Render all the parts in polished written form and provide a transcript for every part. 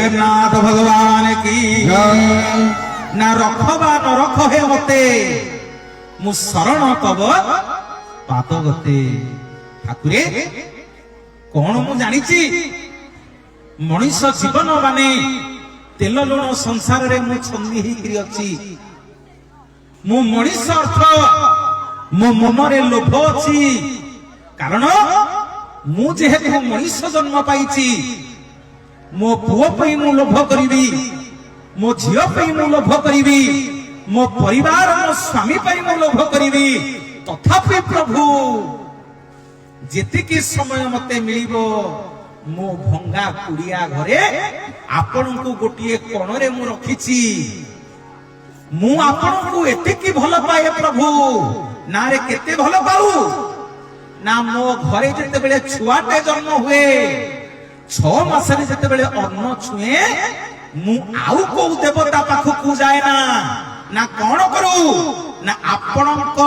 जगन्नाथ भगवान की ना रखबा न रख हे मते मु शरण तब पाद गते। ठाकुरे कौन मु जानिछि मनुष्य जीवन माने तेल लुण संसार रे मु छंदी हिकरी अछि। मु मनुष्य अर्थ मो मन रे लोभ अछि कारण मु जेहेतु मनुष्य जन्म पाइछि मो पुओ पई मु लोभ करिवि मो झियो पई मु लोभ करिवि मो परिवार मो स्वामी पई मु लोभ करिवि। तथापि प्रभु जेतिकी समय मते मिलिबो मो भंगा कुड़िया घरे आपनकु गोटिए कोणरे मु रखिछि। मु आपनकु एतिकी भल पाए प्रभु ना रे केते भल पाऊ ना मो घरे जते बेले छुआटे जन्म हुए 6 मास रे जते बेले अन्न छुए मु आउ को देवता पाखकु जाए ना कोन करू ना आपनक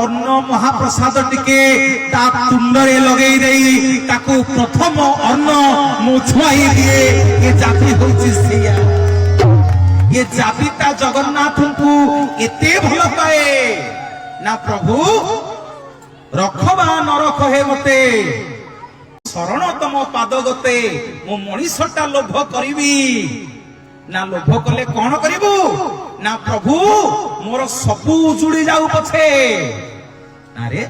अन्न महाप्रसाद टिके ता तुंडरे लगेई देई ताकू प्रथम अन्न मु छुआई दिए। ये जाति होछि सिया ये जाति ता जगन्नाथ को एते भल पाए ना प्रभु रखबा न रख हे मते शरण तम पाद गते मो मनीषटा लोभ करिवि ना लोभ कले कौन करिवु ना प्रभु मोर सबु जुड़ी जाऊ पछे ना रे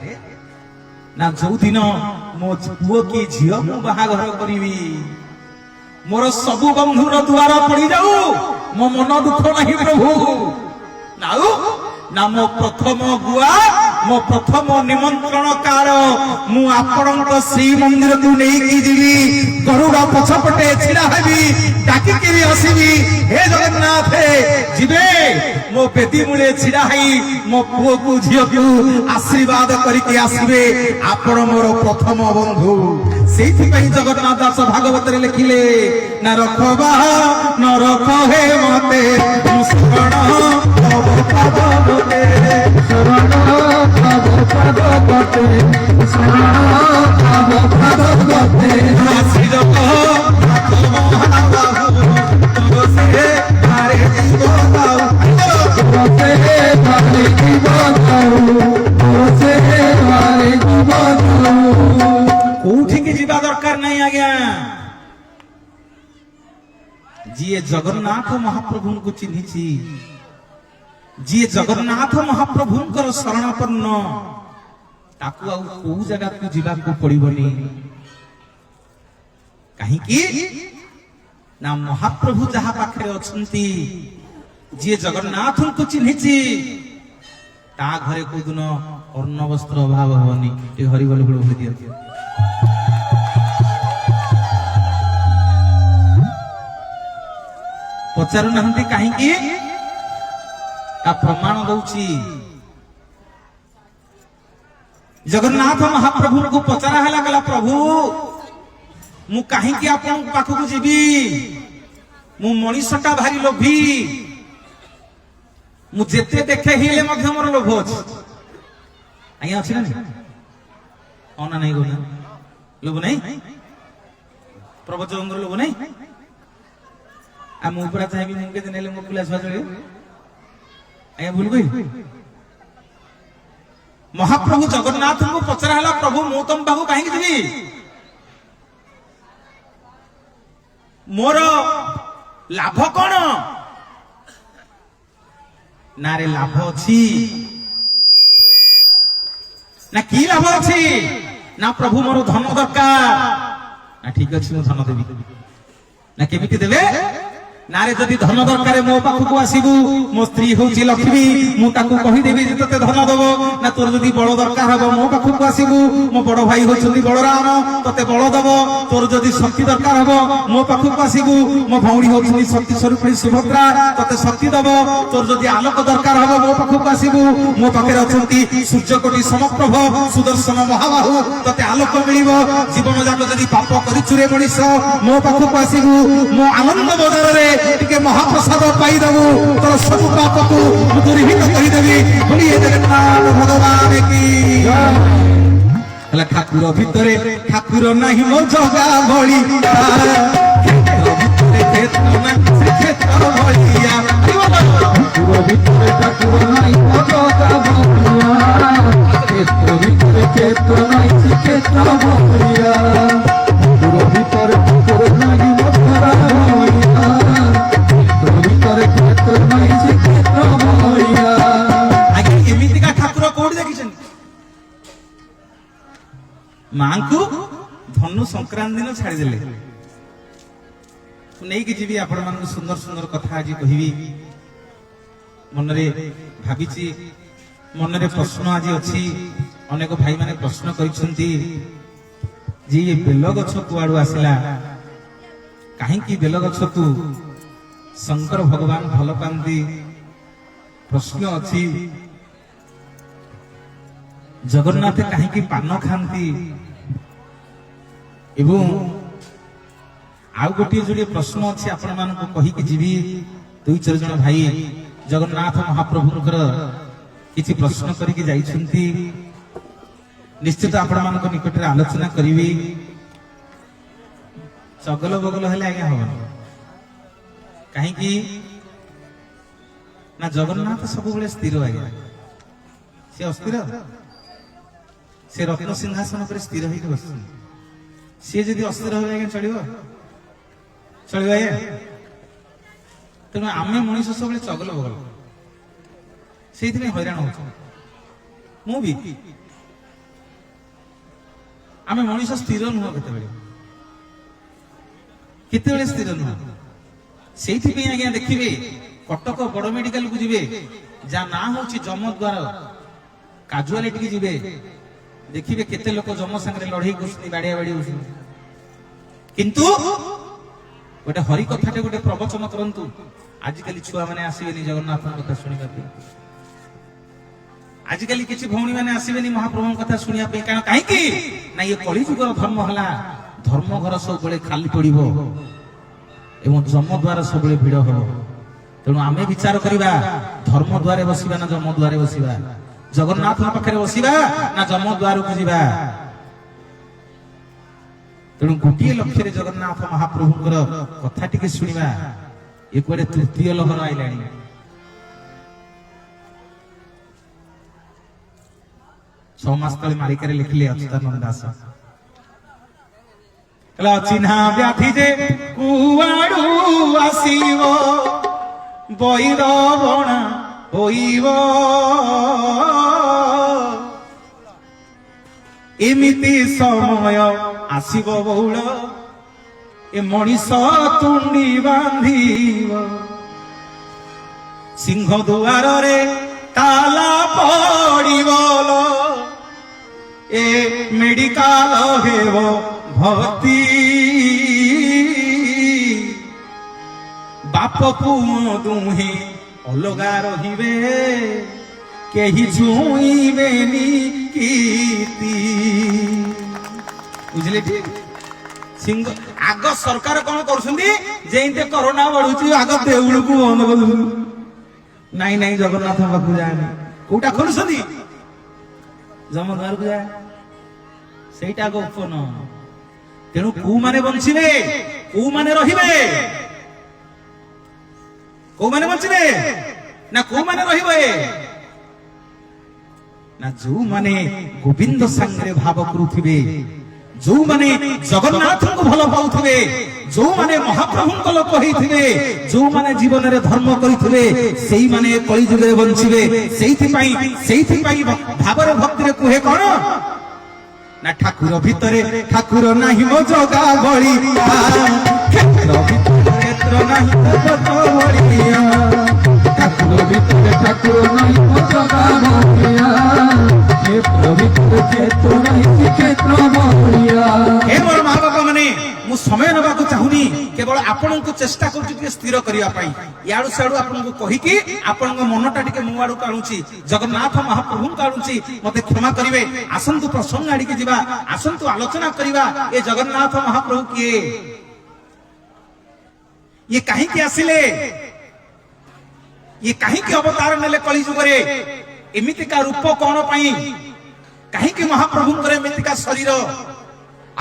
ना जो दिन मो पुओ की झियो मु बाहाघर करिवि मोर सबु बंधुर द्वार पड़ी जाऊ मो मन दुख नहीं प्रभु नाउ ना मो प्रथम गुआ मो प्रथम निमंत्रण कार मु आपणक श्री मंदिर को नहीं की जीवी गरुड़ा पछपटे छिड़ा हेबी डाकी के भी आसीबी हे जगन्नाथ जीवे मो बेदी मुले छिड़ा हई मो पुओ को झियो को आशीर्वाद करके आसीबे आपण मोर प्रथम बंधु। सेठी पई जगन्नाथ दास भागवत रे लिखिले ना रखबा न रख हे मते मुस्कण तब पाद गते शरण तब पाद गते शरण तब पाद गते आसी जग तब से मारे जीव दाऊ तब से मारे जीव दाऊ तब से मारे जीव दाऊ कोठी की जीवा दरकार नहीं आज्ञा। जिए जगन्नाथ महाप्रभु को चिन्हिछि जिए जगन्नाथ महाप्रभु शरणापन्न ताकू आउ को जगह को जीवा को पड़िबनी कहीं की ना महाप्रभु जहा पाखरे अछंती जिए जगन्नाथ को चिन्हिछि ता घरे को दिन अन्न वस्त्र अभाव होनी ए हरिबल गुण हो दिया पचारु नहंती काहेकि ता प्रमाण दउची जगन्नाथ महाप्रभु को पचारा हला कला प्रभु मु काहेकि आपन पाखु को जीवी मु मनीषटा भारी लोभी मु जेते देखे हिले मध्य मोर लोभ अछि आया अछि ना ओना नहीं गो लोभ नहीं प्रभु लोभ नहीं आ मु ऊपर चाहि मुके दिनेले मो पुला छवा चले आया भूल गई महाप्रभु जगन्नाथ को पचरा हला प्रभु मु तुम बाबू काहे जीवी मोर लाभ कौन ना रे लाभ अछि ना की लाभ अछि ना प्रभु मोर धन दरकार ना ठीक अछि मु धन देबी ना केमिति देबे नारे जदि धन दरकार मो पाखु आसीबू मो स्त्री होची लक्ष्मी मु ताकू कहि देबी जे तते धन देबो ना तोर जदि बड़ दरकार हबो मो पाखु आसीबू मो बड़ भाई होचंदी बलराम तते बळ देबो तोर जदि शक्ति दरकार हबो मो पाखु आसीबू मो भौणी होचंदी शक्ति स्वरूप सुभद्रा तते शक्ति देबो तोर जदि आलोक दरकार हबो मो पाखु आसीबू मो पाखे अछंती सूर्यकोटि समप्रभ सुदर्शन महाबाहु तते आलोक मिलिबो जीवन जाक जदि पाप करिचुरे मनीष मो पाखु आसीबू मो आनंद बजार रे टिके महाप्रसाद पाई दबु तोर सब पाप को दूरीहित कहि देबी बोलिए जगन्नाथ भगवान की हला ठाकुर भितरे ठाकुर नाही मो जगा भଳି भितरे मां को धनु संक्रांति दिन छाड़देले नहीं कि जीवी आपण मान सुंदर सुंदर कथा आज कहबी मनरे भाबिची मनरे प्रश्न आज अच्छी अनेक भाई माने प्रश्न करिसंती जे ये बेल गछ कुआडू आसिला कहीं बेल गछ को शंकर भगवान भल पाती प्रश्न अच्छी जगन्नाथ कहीं पान खाती एवं आउ गोटे जोड़े प्रश्न अच्छी आपण मान कहीकि जीवी दुई चार जन भाई जगन्नाथ महाप्रभुंकर किसी प्रश्न करके जाइछंती निश्चित आपण मान निकट में आलोचना करी चगल बगल हेले आज्ञा हम कहीं ना जगन्नाथ सब बेले स्थिर आज्ञा सी अस्थिर से रत्न सिंहासन पर स्थिर होकर बस सी जदि अस्थिर हो आज्ञा चलो चलो आज्ञा तेणु आम मनीष सब चगल बगल से हैरान हो आम मनीष स्थिर नुह केते स्थिर नुह से आज्ञा देखिए कटक बड़ मेडिकल को जीवे जहाँ ना हूँ जमद्वार काजुआलिटी जी देखिए केते लोक जम सांगे लड़ाई कर बाड़िया बाड़ी किंतु गोटे हरि कथाटे गोटे प्रवचन करंतु आजिकल छुआ मैंने आसबेनि जगन्नाथ कथा शुणा आजिकल किसी भौणी मैंने आसबेनि महाप्रभु कथा शुणा कारण कहीं ना ये कलिजुगर धर्म है धर्म घर सब खाली पड़ो एवं जम द्वार सब भिड़ हम तेणु आम विचार करवा धर्म द्वारे बसवा ना जम द्वारे बसवा जगन्नाथ पाखे बसवा ना जम द्वार को जीवा तेणु गोटे लक्ष्य जगन्नाथ महाप्रभुंकर कथा टी शुणा ये कुआडे तृतीय लहर आईला 6 मास तले मालिकारे लिखले अच्युतानंद दास कला चिन्हा व्याधि जे कुआडू आसीवो बईर बणा होइवो एमिति समय आसीबो बहुल ए मनीष तुंडी बांधिव सिंह दुआर रे ताला पड़िबल ए मेडिकल हेब भर्ती बाप पुओ दुहे अलगा रहिबे केही छुईबेनी कीर्ति बुझले ठीक सिंह आग सरकार कौन कर कोरोना बढ़ुची आग देउल को बंद कर नाई नाई जगन्नाथ पाखु जाए कोटा खोलुं जमद्वार को जाए सेटा गोपन तेणु कौ माने बंचिबे कौ माने रहिबे कौ माने बंचिबे ना कौ माने रहिबे ना जो माने गोविंद संगे भाव करुथिबे जो माने जगन्नाथ को भल पाउथिबे जो माने महाप्रभु को लोक होइथिबे जो माने जीवन रे धर्म करिथिबे सेही माने कलि जुग रे बंचिबे सेही पई भाव रे भक्ति रे कुहे कोन ना ठाकुर भितरे ठाकुर नाही मो जगा बळिया क्षेत्र भितरे क्षेत्र नाही मो बळिया ठाकुर भितरे ठाकुर नाही मो जगा बळिया क्षेत्र भितरे क्षेत्र नाही क्षेत्र बळिया हे मोर मां बाप माने मु समय नबा को चाहुनी केवल आपन को चेष्टा करछु कि स्थिर करिया पई याडू साडू आपन को कहि कि आपन को मनटा टिके मुआडू काढुची जगन्नाथ महाप्रभु काढुची मते क्षमा करिवे आसंतु प्रसंग आडी के जिबा आसंतु आलोचना करिवा ए जगन्नाथ महाप्रभु किए ये काहे के आसिले ये काहे के अवतार नेले कलि जुग रे एमिति का रूप कोन पई काहे के महाप्रभु करे एमिति का शरीर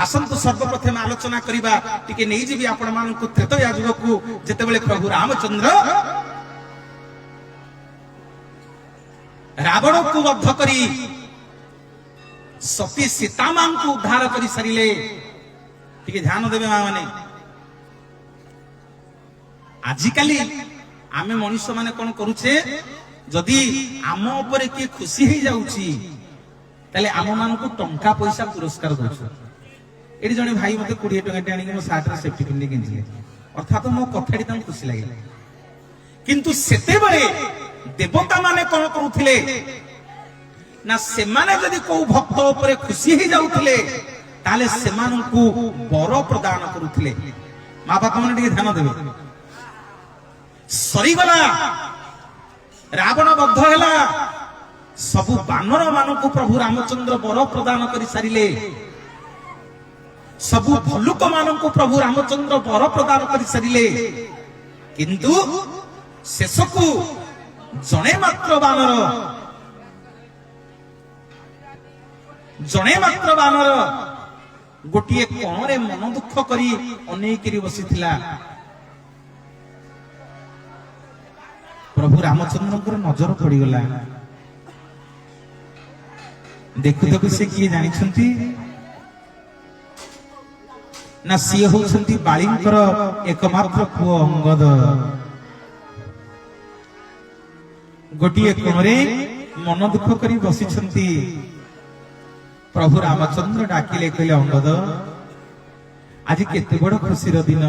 आसंतु सर्वप्रथम आलोचना करिबा टिके नै जीवी आपण मान को त्रेतया युग को जेते बेले प्रभु रामचंद्र रावण को वध करी सती सीता मां को उद्धार करी सरिले टिके ध्यान देबे मां माने आजिकाली आमे मनुष्य माने कोन करूछे जदी आम ऊपर के खुशी ही जाउची ताले आम मानकु टंका पैसा पुरस्कार दउछ एडी जने भाई मते 20 टंका आनी मो सार्ट रे सेफ्टी पिन किनले अर्थात मो कथाडी तम खुशी लागिला किंतु सेते बळे देवता माने कोन करूथिले ना से माने जदि को भक्त ऊपर खुशी ही जाउथिले ताले से मानकु बर प्रदान करूथिले मां बाप माने टिके ध्यान देबे सरी गला रावण बद्ध हैला सबु बानर मानकु प्रभु रामचंद्र बर प्रदान करि सारिले सबु भलुक मानकु प्रभु रामचंद्र बर प्रदान करि सारिले किंतु शेषकु जणे मात्र बानर गोटिए कोणरे मन दुख करी अनेकरी बसिथिला प्रभु रामचंद्र नजर पड़गला देखु देखु से किए जानी ना सी होती बाळींकर एकमात्र पुओ अंगद गोटिए कोणरे मन दुख करी बसिछंती प्रभु रामचंद्र डाकिले कहले अंगद आज केते बड़ खुशीर दिन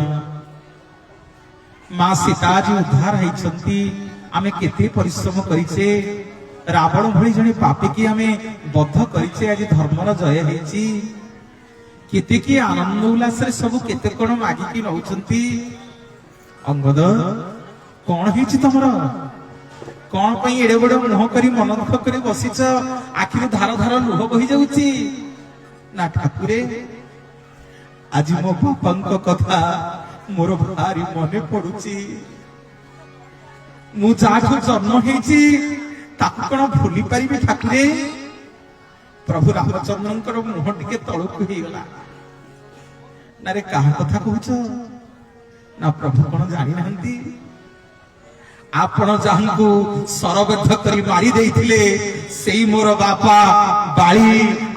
मां सीता जी उद्धार होइछंती आमे केते परिश्रम करिछे रावण भली जने पापी की आमे बद्ध करिछे आज धर्मर जय हेछि केते की आनंद उल्लास रे सब केते कोन मागी की रहउछंती अंगद कोन हेछि तमरो कौन पई एडे बड़ मुह करी मन दुख करी बसिछ आखिर धार धार लुह बही जाउची ना ठाकुरे आज मो बापांक कथा मोर भारी मने पडुची मु जाखु जन्म हेछि ताकु कोन भूली परिबी ठाकुरे प्रभु रामचंद्रंकर मुह टिके तळुक हे गला ना रे काहा कथा कहूछ ना प्रभु कोन जानि नहंती आपण जाहंकु सरबद्ध करी मारी देइथिले सेई मोर बापा बाळी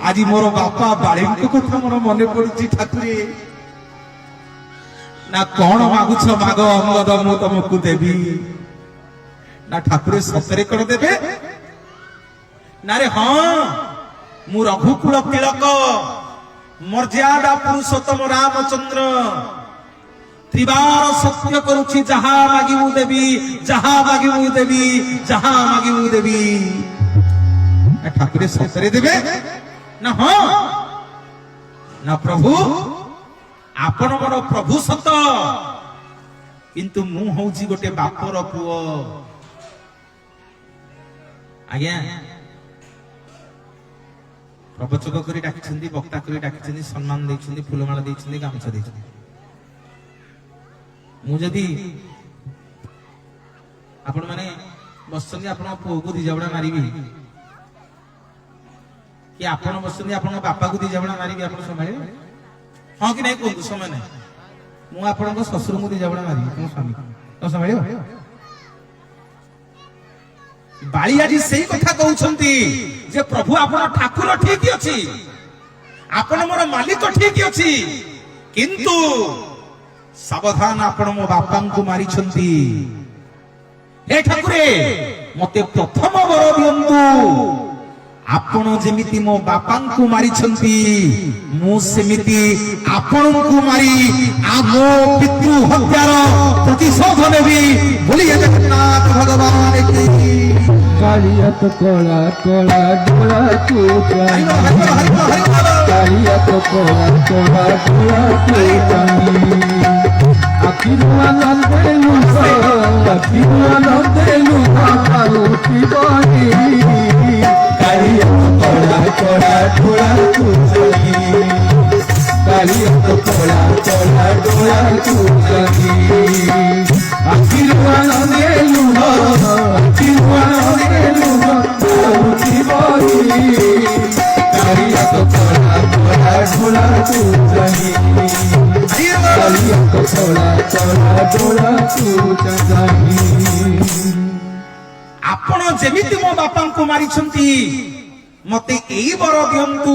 आज मोर बापा बाळींक कथा मोर मने पडुची ठाकुरे ना कोन मागुछ माग अंगद मु तुमको देबी ना ठाकुरे सतरे कर देबे ना रे हां मु रघुकुल तिलक मर्यादा पुरुषोत्तम रामचंद्र त्रिबार सत्य करुछि जहा मागी मु देबी जहा मागी मु देबी जहा मागी मु देबी ठाकुरे सतरे देबे ना हां ना प्रभु आपण मोर प्रभु सत किंतु मु होउछि गोटे बापर पुओ आज्ञा प्रवचक करी डाकिछंती वक्ता करी डाकिछंती सम्मान दैछंती फूलमाला दैछंती गामछा दैछंती मु जदि आपण माने बसछंती आपण पुओ को दिजाबडा मारिबी कि आपण बसछंती आपण बापा को दिजाबडा मारिबी आपण संभाळे हां कि नहीं कोन समय नहीं मु आपण को ससुर को दिजाबडा मारिबी मो स्वामी तो संभाळियो बाळी आजी सेही कथा कहउछंती जे प्रभु आपण ठाकुर ठीक अछि आपण मोर मालिक ठीक अछि किंतु सावधान आपण मो बापां को मारी छंती हे ठाकुरे मते प्रथम वर दियंतु आपण जेमिति मो बापां को मारी छंती मु सेमिति आपण को मारी आ मो पितृ हत्यार प्रतिशोध नेबी बोली जगन्नाथ भगवान की कालिया तो कोला कोला डोला तू कालिया तो कोला कोला डोला तू आखिरुआ लंदेलु आखिरुआ लंदेलु कालू पिबानी कालिया तो कोला कोला डोला तू कालिया तो कोला कोला डोला तू आखिरुआ लंदेलु आखिरुआ लंदेलु कालू पिबानी कालिया तो कोला कोला डोला तू कालिया तो कोला कोला डोला तू आपण जेमिति मो बापां को मारी छंती मते एई बर दियंतु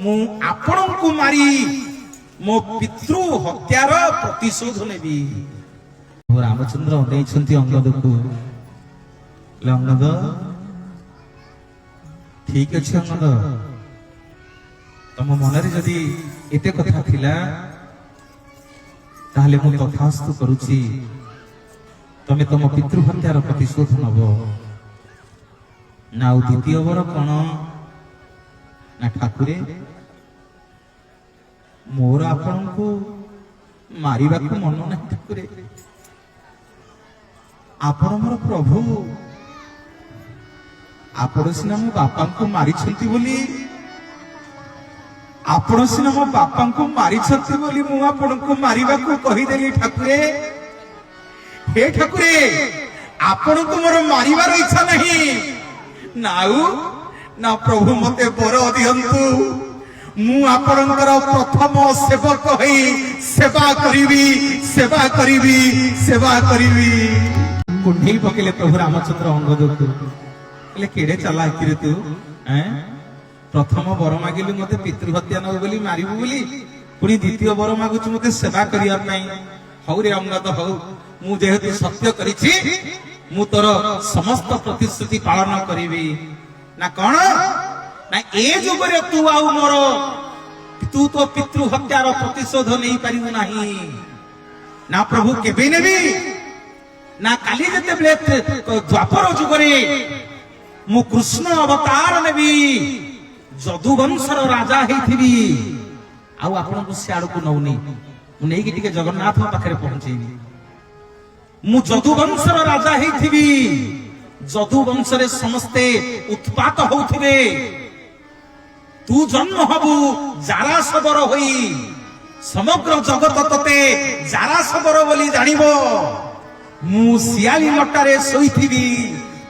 मु आपण को मारी मो पितृ हत्यार प्रतिशोध नेबी रामचंद्र अनै छंती अंगद को अंगद ठीक अच्छे अंगद तम मन जदि एते कथा थिला ताहले मु तथास्तु करूची तमे तम पितृहत्यार प्रतिशोध नब ना द्वितीय बर कौन ना ठाकुरे मोर आपण को मारिबा को मन ना ठाकुरे आपण मोर प्रभु आपण सिना मो बापा को मारी छंती बोली आपण सिना मो बापा को मारी छंती बोली मु आपण को मारिबा को कहि देली ठाकुरे हे ठाकुरे आपण को मोर मारिबार इच्छा नहीं नाउ ना प्रभु मते बर दियंतु मु आपणकर प्रथम सेवक होई सेवा करिवी कुंढी पकेले प्रभु रामचंद्र अंगद को ले केड़े चला किरे तू हैं प्रथम बर मागिलु मते पितृहत्या न बोली मारिबु बोली पुनी द्वितीय बर मागुछु मते सेवा करिया पई हौ रे अंगद हौ मु जेहेतु सत्य करिछि मु तोर समस्त प्रतिश्रुति पालन करिवी ना कौन ना ए जुगरे तू आउ मोर तू तो पितृ हत्यार प्रतिशोध नहीं पारिबु नाही ना प्रभु केबे नेबी ना काली जते बेले द्वापर जुगरे मु कृष्ण अवतार नेबी जदु वंशर राजा हेथिबी आउ आपन को सियाड़ को नौनी मु नेकी टिके जगन्नाथ पाखरे पहुंचेबी मु जदु वंशर राजा हेथिबी जदु वंशरे समस्ते उत्पात होउथिबे तू जन्म हबु जारा सबर होई समग्र जगत तते जारा सबर बोली जानिबो मु सियाली लटारे सोईथिबी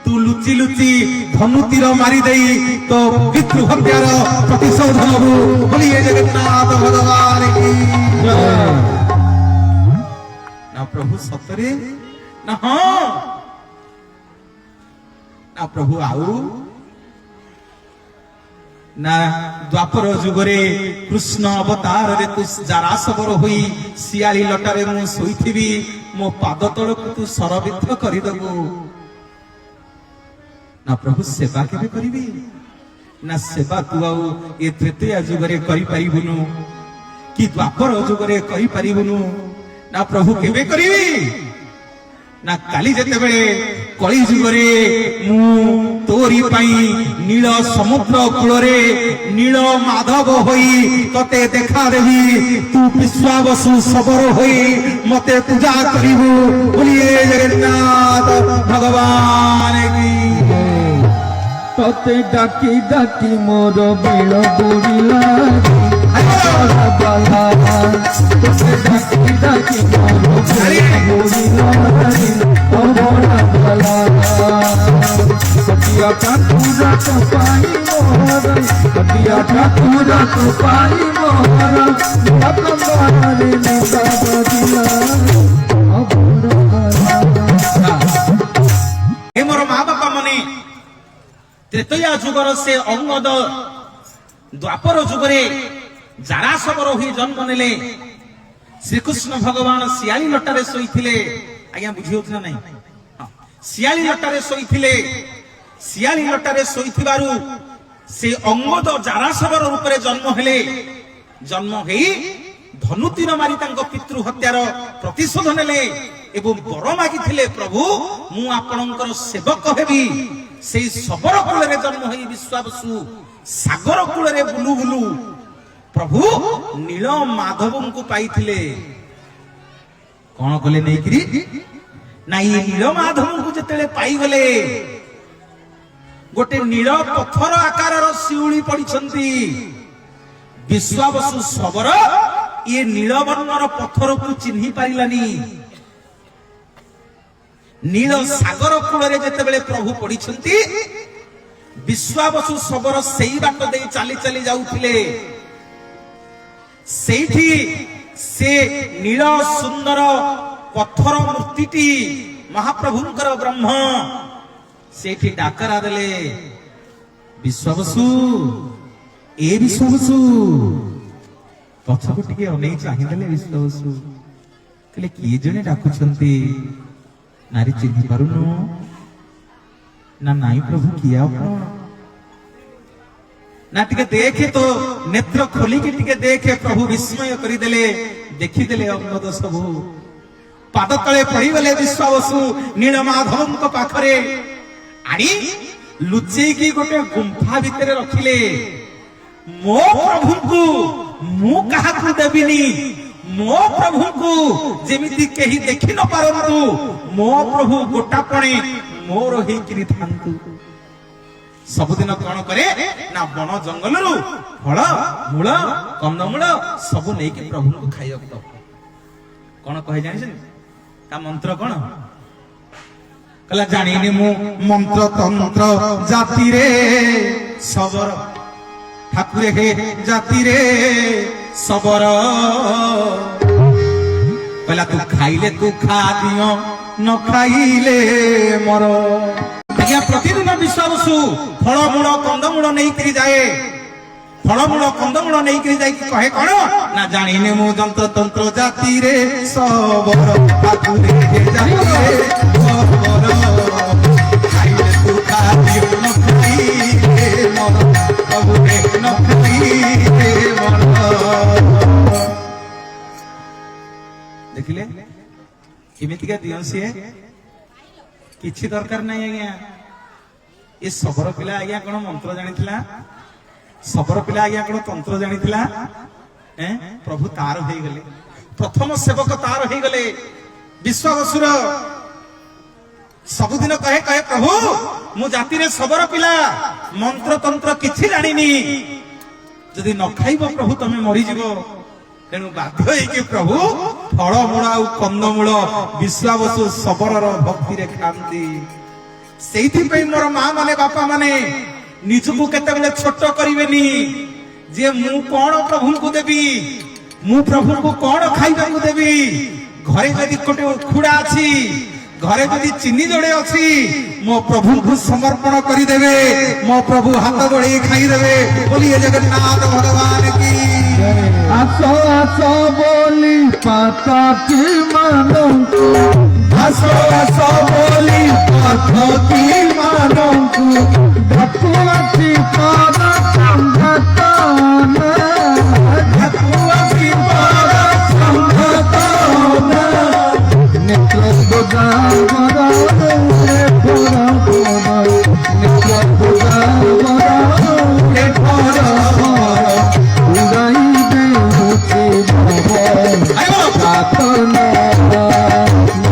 तू लुचि लुचि धनुतीर मारी देई तो पितृ हत्यार प्रतिशोध हबु बोली हे जगन्नाथ भगवान की जय ना प्रभु सतरे ना हां ना प्रभु आउ ना द्वापर जुगरे कृष्ण अवतार रे तू जारा सबर होई सियाली लटारे मु सोईथिबी मो पाद तळ को तू सरबित्र करि दबु ना प्रभु सेवा केबे करिबी ना सेवा तू आउ ए तृतीय जुगरे करि परिबुनु कि द्वापर जुगरे करि परिबुनु ना प्रभु केबे करिबी ना काली जते बेले कली जुगरे मु तोरी पाई नील समुद्र कूलरे नील माधव होई तते देखा देवी तू विश्वावसु सबर होई मते पूजा करिबु बोलिए जगन्नाथ भगवान की तते डाकी डाकी मोर बिल बुड़िला बाला तते डाकी डाकी मोर बिल बुड़िला बड़ा बाला कटिया ठाकुरा तो पाई मोर कटिया ठाकुरा तो पाई मोर भगवान ने बदिला हे मोर मां बापा मने तृतीय जुगर से अंगद द्वापर जुगरे जारा सबर होई जन्म नेले श्रीकृष्ण भगवान सियाली लटारे सोईथिले आज्ञा बुझियोछ ना नहीं सियाली लटारे सोईथिबारु से अंगद जारा सबर रूप रे जन्म हेले जन्म हेई धनुतीर मारी तांको पितृ हत्यार प्रतिशोध नेले एवं बर मागिथिले प्रभु मु आपणकर सेवक हेबी से सबर कूल रे जन्म होई विश्वावसु सागर कूल रे बुलु बुलु प्रभु नील माधव को पाइथिले कौन कले नहीं करी ना ये नील माधव को जतेले पाई गले गोटे नील पत्थर आकार शिउली पड़िछंती विश्वावसु सबर ये नील वर्णर पत्थर को चिन्हि पारिलानी नील सागर कूल रे जतेबेले प्रभु पड़िछंती विश्वावसु सबर सेई बाट दे चाली चाली जाउथिले सेठी से नील सुंदर पत्थर मूर्तिटी महाप्रभुंकर ब्रह्म सेठी डाकरा देले विश्वावसु ए विश्वावसु पछको टिके अनै चाहि देले विश्वावसु कले की जने डाकुछंती नारी चिन्हि पारुनु ना नाई प्रभु किया ना टिके देखे तो नेत्र खोली के टिके देखे प्रभु विस्मय करिदेले देखिदेले अंगद सबू पाद तले पड़ी गले विश्वावसु नीलमाधव पाखरे आनी लुचेई की गोटे गुंफा भितर रखिले मो प्रभु को मु काहाकू देबिनी मो प्रभु को जेमिति केही देखि न पारंतु मो प्रभु गोटापणे मोर ही किरि थांतु सबुदिन कौन करे ना बन जंगल रु फल मूल कंदमूल सब नहीं कि प्रभु को खाइब कौन कहे जानी ता मंत्र कौन कहला जानी मु मंत्र तंत्र जाति रे सबर ठाकुरे हे जाति रे सबर कहला तू खाइले तू खा दियो न खाइले मर आज्ञा प्रतिदिन विश्वावसु फलमूल कंदमूल नहीं करी जाए फलमूल कंदमूल नहीं करी जाए कहे कौन ना जानी मु जंत्र तंत्र जाति रे सबर ठाकुरे हे जाति रे सबर खाइले तू खा दियो न खाइले मर प्रभु रे न खाइले मर देखिले केमितिका दियो से किछि दरकार नहीं आज्ञा ये सबर पिला आज्ञा कौन मंत्र जानिथिला सबर पिला आज्ञा कौन तंत्र जानिथिला प्रभु तार हो गले प्रथम सेवक तार हो गले विश्वावसुर सबुदिन कहे कहे प्रभु मु जाति रे सबर पिला मंत्र तंत्र किछि जानिनी जदि न खाइबो प्रभु तमे मरि जिवो तेणु बाध्य होइके प्रभु फलमूल आ कंदमूल विश्वावसु सबरर भक्ति रे खांती सेइथि पे मोर मां माने बापा माने निजकु केतेबेले छोट करिवेनी जे मु कोन प्रभु को देबी मु प्रभु को कोन खाइबा को देबी घरे जदि कोटे उखुडा अछि घरे जदि चिन्नी जोड़े अछि मो प्रभु को समर्पण करि देबे मो प्रभु हाथ जोड़ी खाइ देबे बोलिए जगन्नाथ भगवान की आसो आसो बोली पाता की मानंकु आसो आसो बोली पाता की मानंकु धपुआती पादा संघताना धपुआती पादा संघताना नेत्र बुदा बड़ा रे पूरा पूरा नेत्र बुदा बड़ा रे पूरा उड़ाई दे मुझे बाबा आतना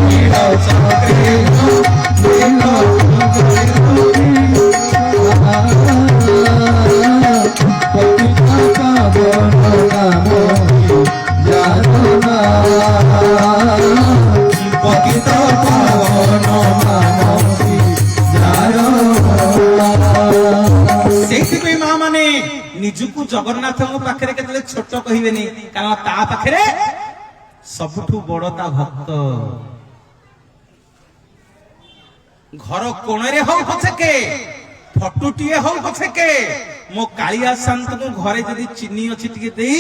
मेरा साथे मेरा पतिता का नाम जाना पतिता का नाम सेइथि पे मां माने निजुकु जगन्नाथ पाखरे केतले छोट कहिबेनी कारण ता पाखरे सबठु बड़ ता भक्त घर कोणरे हो पछके फटुटिए हो पछके मो कालिया शांत को घरे जदी चिन्नी अछि टिके देई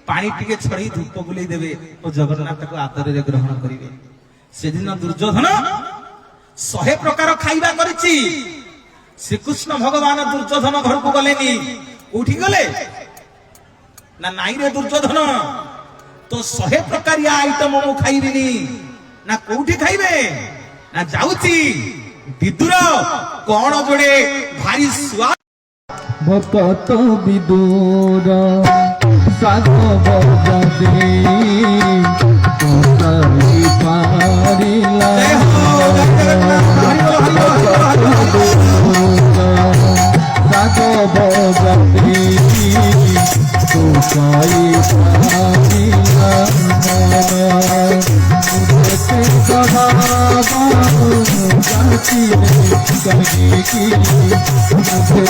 पानी टिके छड़ी धूप बुलाई देबे ओ जगन्नाथ को आदर रे ग्रहण करिवे सेदिन दुर्योधन 100 प्रकार खाइबा करिछि श्रीकृष्ण भगवान दुर्योधन घर को गलेनी उठी गले ना नाई रे दुर्योधन तो 100 प्रकार आइटम मु खाइबिनी ना कोठी खाइबे ना जाउची विदुर कोण जोड़े भारी स्वाद भक्त विदुर साग बजादे कोसाई पारिला साग बजादे कोसाई पारिला मुझे कहा जाती कहीं की मुझे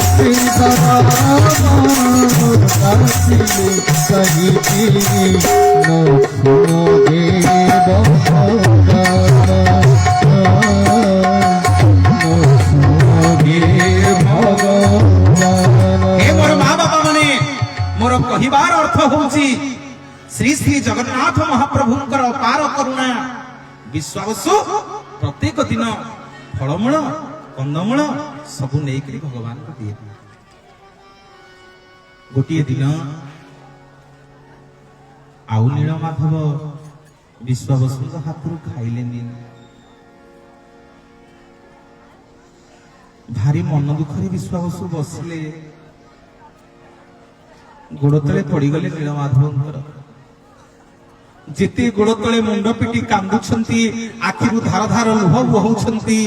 कहीं की न सुनोगे मोर माँ बापा माने मोर कहिबार अर्थ होउची श्री श्री जगन्नाथ महाप्रभुंकर अपार करुणा विश्वावसु प्रत्येक दिन फलमूल कंदमूल सब नहीं भगवान को दिए गोटे दिन आउ नीलमाधव विश्वावसु हाथ खाइले भारी मन दुखरे विश्वावसु बसिले गोड़ तले पड़गले नीलमाधवंकर जेते गोड़ तले मुंड पिटी कांदुछंती आखिरु धार धार लुह बहउछंती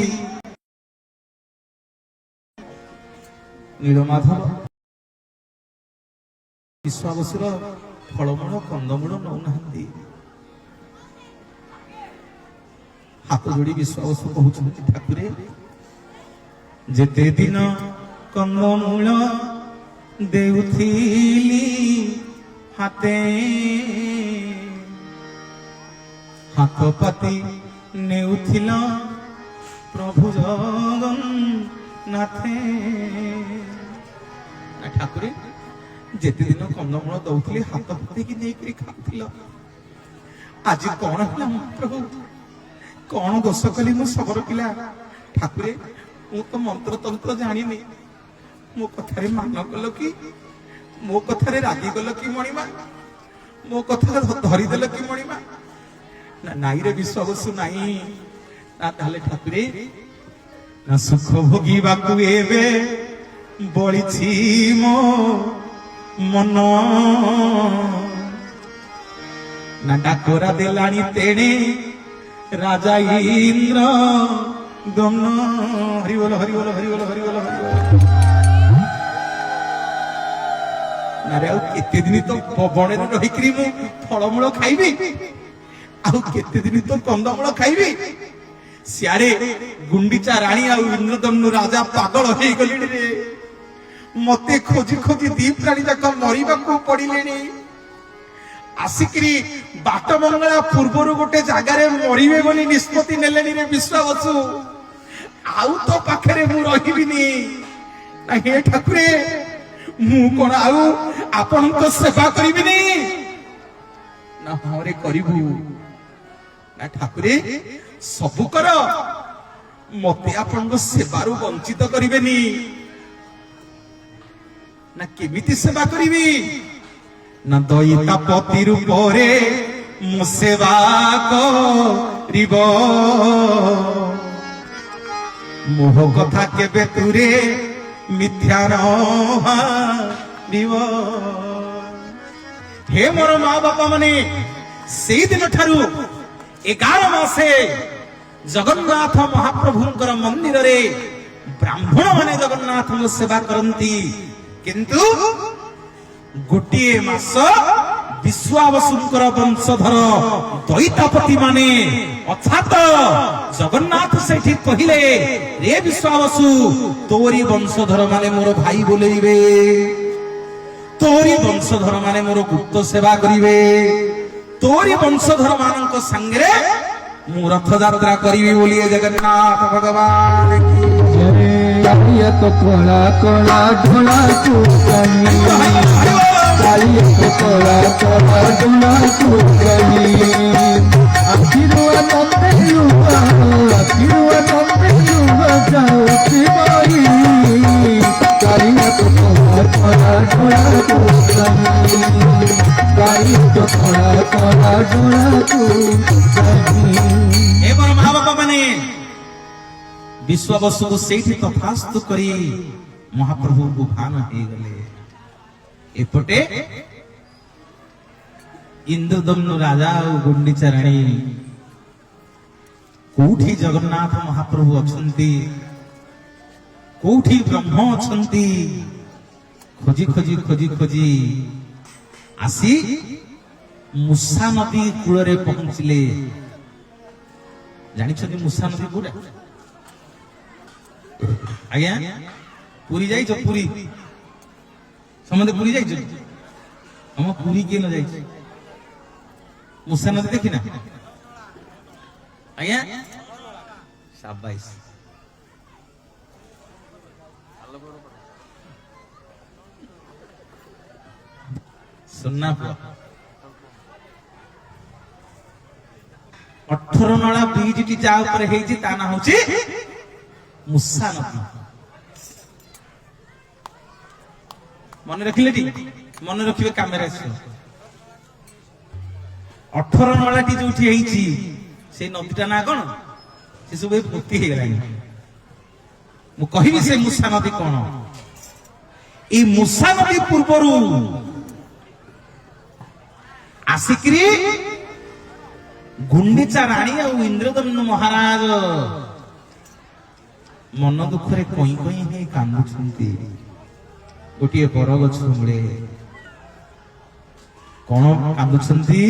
नीलमाधव विश्वावसुर फलमूल कंदमूल नौनाहांती हाथ जोड़ी विश्वावसु कहउछंती ठाकुरे जेते दिन कंदमूल देउथिली हाते हाथ पाती नेउथिल प्रभु जगन्नाथे ठाकुरे जेते दिन कंदमूल दउथिली हाथ पाती कि नेकरी खाउथिल आज कौन होला प्रभु कौन दोष कली मु सबर पिला ठाकुरे मु तो मंत्र तंत्र जानिनी मो कथारे मान कल कि मो कथारे रागी गल कि मणिमा मो कथा धरिदेल कि मणिमा ना नाई रे विश्वास नाई ना ताले ठाकुरे ना सुख भोगिबाकु एबे बळिछि मो मन ना डाकोरा देलानी तेणे राजा इंद्र दमन हरि बोल हरि बोल हरि बोल हरि बोल हरि बोल नारे आउ केते दिन तो बणे रे रहिकरी मु फलमूल खाइबी आउ केते दिन तो कंदमूल खाइबी सियारे गुंडीचा राणी आउ इंद्रदम्नु राजा पागल होई गलिनी रे मते खोजी खोजी दीप राणी जाक मरिबा को पडिलेनी आसिकरी बाट मंगला पूर्वरु गोटे जागा रे मरिबे बोली निष्पत्ति नेलेनी रे विश्वावसु आउ तो पाखरे मु रहिबिनी ना हे ठाकुरे मु कोन आउ आपन को सेवा करिबिनी ना हमरे करिबु ना ठाकुरे सबु कर मते आपन को सेवारु वंचित करिबेनी ना केमिति सेवा करिबी ना दयिता पति रूपरे मु सेवा करिब मोह कथा केबे तुरे मिथ्या नहारिब हे मोर माँ बापा माने से दिन ठारू 11 मासे जगन्नाथ महाप्रभुंकर मंदिर रे ब्राह्मण माने जगन्नाथ को सेवा करंती किंतु गोटिए मास विश्वावसुंकर वंशधर दैतापति माने अर्थात जगन्नाथ सेठी कहिले रे विश्वावसु तोरी वंशधर माने मोर भाई बोलेइबे तोरी वंशधर माने मोर गुप्त सेवा करिवे तोरी वंशधर मानक संगे मु रथ यात्रा करिवे बोलिए जगन्नाथ भगवान की कालिया तो कोला कोला ढोला चुकनी कालिया तो कोला कोला ढोला चुकनी आखिरुआ नंदे युवा जाऊती बाई कालिया तो कोला कोला ढोला चुकनी कालिया तो कोला कोला ढोला चुकनी ए मोर माँ बापा माने विश्वावसु को सेठी तथास्तु करी महाप्रभु को भान हे गले एपटे इंद्रदम्नु राजा और गुंडीचा राणी कोठी जगन्नाथ महाप्रभु अछंती कोठी ब्रह्म अछंती खोजी खोजी खोजी खोजी आसी मुसा नदी कूल रे पहुंचले जानि छथि मुसा नदी कोडा आज्ञा पुरी जाइछ पुरी समझे पुरी जाइछ हम पुरी के न जाइछ मुसा नदी देखि ना आज्ञा शाबाश सुनना 18 नळा ब्रिज टी जा ऊपर हेछि ता ना होछि मुसा नदी ମନେ ରଖିଲେ ଟି ମନେ ରଖିବେ କାମରେ ଆସିବ 18 ନଳାଟି ଯୋଉଠି ହେଇଛି ସେଇ ନଦୀଟା ନା କଣ ସେ ସବୁ ପୋତି ହେଇଗଲାଣି ମୁଁ କହିବି ସେ ମୂଷା ନଦୀ କଣ এই মূষা নদী পূର୍ବରୁ ଆସିକିରି ଗୁଣ୍ଡିଚା ରାଣୀ ଆଉ ଇନ୍ଦ୍ରଦମ୍ନ ମହାରାଜ ମନ ଦୁଃଖରେ କଇଁ କଇଁ ହେଇ କାନ୍ଦୁଛନ୍ତି ଗୋଟିଏ ବରଗଛ ମୂଳେ କଣ କାନ୍ଦୁଛନ୍ତି